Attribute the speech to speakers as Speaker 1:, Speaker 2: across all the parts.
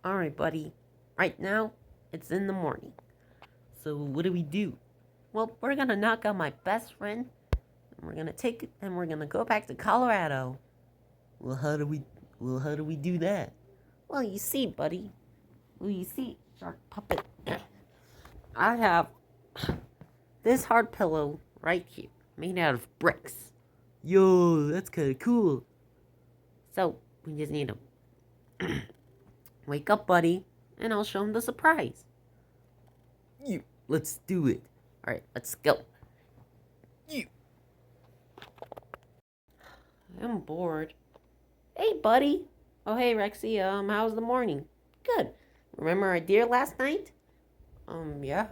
Speaker 1: Alright, buddy. Right now, it's in the morning. So what do we do? Well, we're gonna knock on my best friend, and we're gonna go back to Colorado. Well, how do we do that? Well, you see, buddy. Well, you see, Shark Puppet. I have this hard pillow right here, made out of bricks. Yo, that's kind of cool. So, we just need to wake up, buddy, and I'll show him the surprise. You, let's do it. Alright, let's go. You. I'm bored. Hey, buddy. Oh, hey, Rexy. How's the morning? Good. Remember our deer last night? Yeah.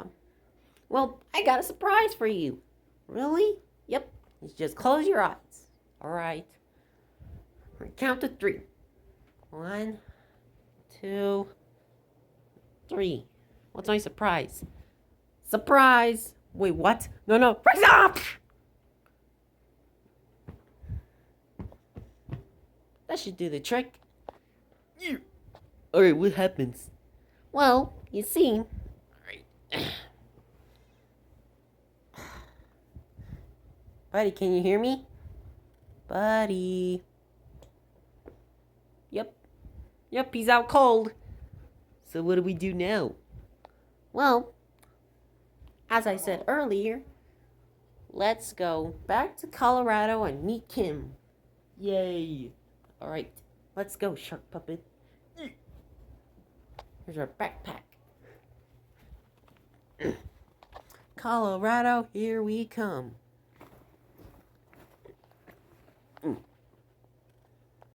Speaker 1: Well, I got a surprise for you. Really? Yep. Just close your eyes. Alright. Count to 3. 1, 2, 3. What's my surprise? Surprise! Wait, what? No. Rise up! That should do the trick. Yeah. Alright, what happens? Well, you see. Alright. Buddy, can you hear me? Buddy. Yep, he's out cold. So what do we do now? Well, as I said earlier, let's go back to Colorado and meet Kim. Yay. Alright, let's go, Shark Puppet. Here's our backpack. Colorado, here we come.